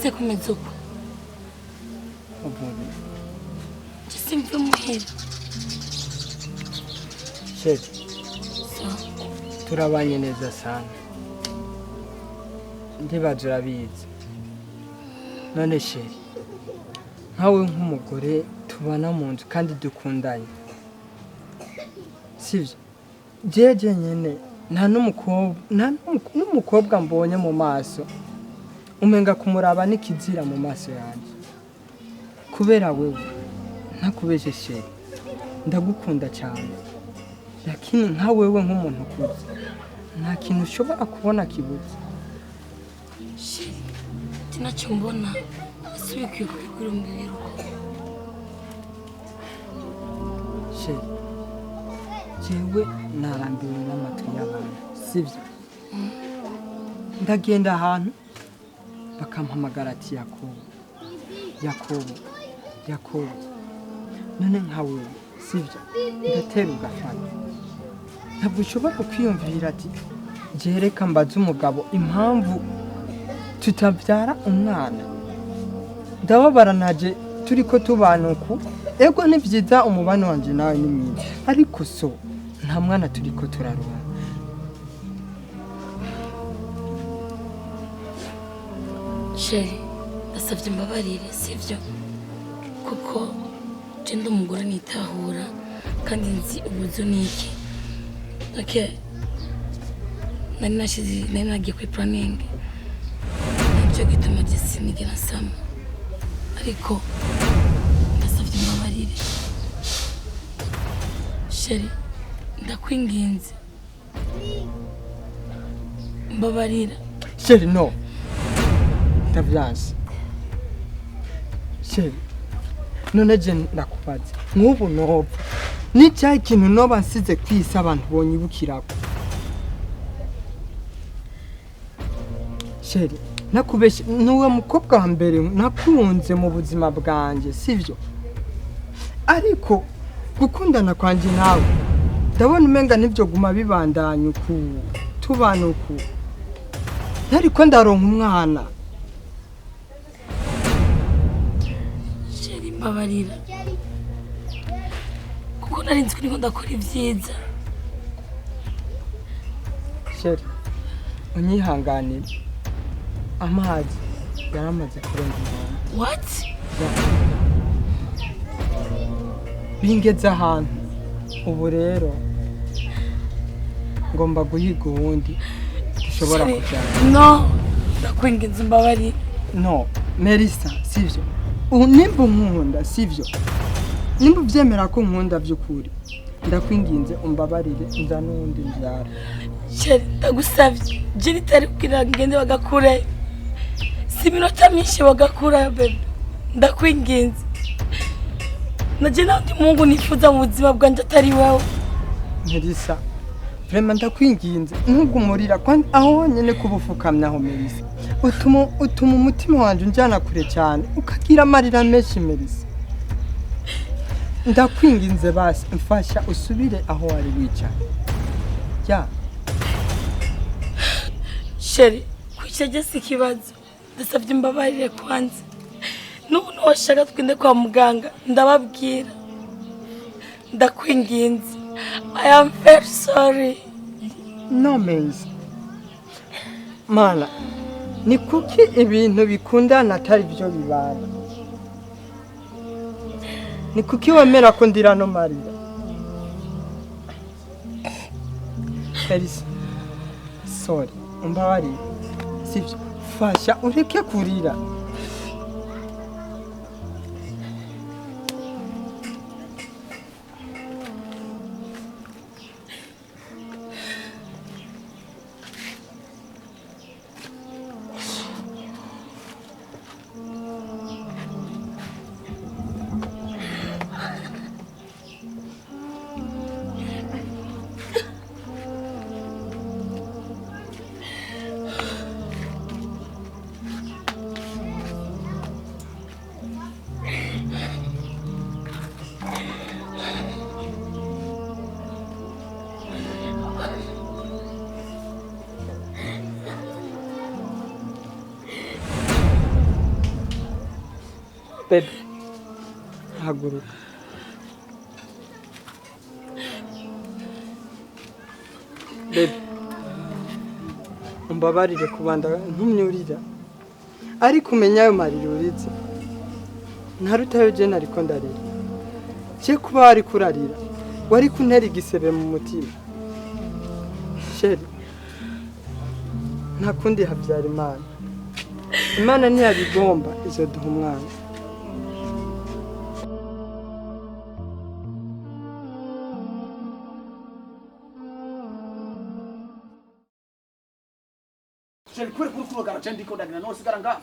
se kumeze uko uvuye simve muhera sheri turabanye neza sana ndibaza urabizi none sheri nkawe nk'umugore tubana mu nzu kandi dukundanye sivyo jeje nyene nta n'umukobwa mbonye mu maso umenga kumuraba n'ikizira mu maso yanjye kubera wewe ntakubeshe sheri ndagukunda cyane lakini nka wewe nk'umuntu ukuze nta kintu ushobora kubona kibuze sheri tinacyo mbona asubiye kuri umbwira uko sheri jewe narambiwe n'amatwi y'abantu sivyo ndagenda ahantu bakampamagara ati Yakobo none nka wewe sivyo ndatera ugafata ntabwo ushobora kwiyumvira ati jereka mbaza umugabo impamvu tutabyara umwana ndababara naje turiko tubanuku ego ni vyiza umubano wanje nawe ni mwiza ariko so nta mwana turiko turaronka sheri ndasabye mbabarire sivyo kuko je ndi umugore nitahura kandi nzi ubuzo niki nari nagiye kuri planning nicyo gituma sinigera nsama ariko ndasabye mbabarire sheri ndakwinginze mbabarira sheri no ndavyanse sheri none je ndakubaza nk'ubu nopfa n'icyayi ikintu noba nsize kwisi abantu bonyibukirako sheri nakubeshe nuwe mukobwa wa mbere nakunze mu buzima bwanje sivyo ariko gukundana kwanje nawe ndabona umenga nivyo guma bibandanya uku tubana uku ariko ndaronka umwana sheri mbabarira kuko nari nzi ko niko ndakora ibyiza sheri unyihanganire amazi yaramaze kurenga inkombe what bingeze ahantu ubu rero ngomba guhiga uwundi dushobora kujyana no ndakwinginze mbabarira no Melissa sivyo nimba unkunda sivyo nimba ubyemera ko nkunda by'ukuri ndakwinginze umbabarire nza n'uwundi mbyara sheri ndagusabye je ritari kugira ngende bagakure si minota myinshi bagakura bebe ndakwinginze naje n'undi mungu nifuza mu buzima bwanjye atari wowe Melissa vraiment ndakwinginze ntugumurira kandi aho nyene kubufukamya aho Melissa utuma umutima wanje unjana kure cyane ukagira amarira menshi Melissa ndakwinginze basi mfasha usubire aho wari wicaye ya sheri kwicaje si kibazo ndasabye mbabarire kwanza n'ubu washaka twinde kwa muganga ndababwira ndakwinginze I am very sorry no Melissa mana ni kuki ibintu bikundana atari byo bibana ni kuki wemera ko ndira no marira Melissa sorry umbabarire sivyo fasha ureke kurira Bebe, haguruka. Bebe, umbabarire kubanda ntumyurira. Ariko umenya ayo marira urize. Ntarutayo je nariko ndarira. Je kuba wari kurarira, wari kuntera igisebe mu mutima. Sheri, nta kundi havyara Imana. Imana ntiyabigomba izoduha umwana. Sheri, kuri kurukubagara cyandi ko ndagina no sigara ngaho.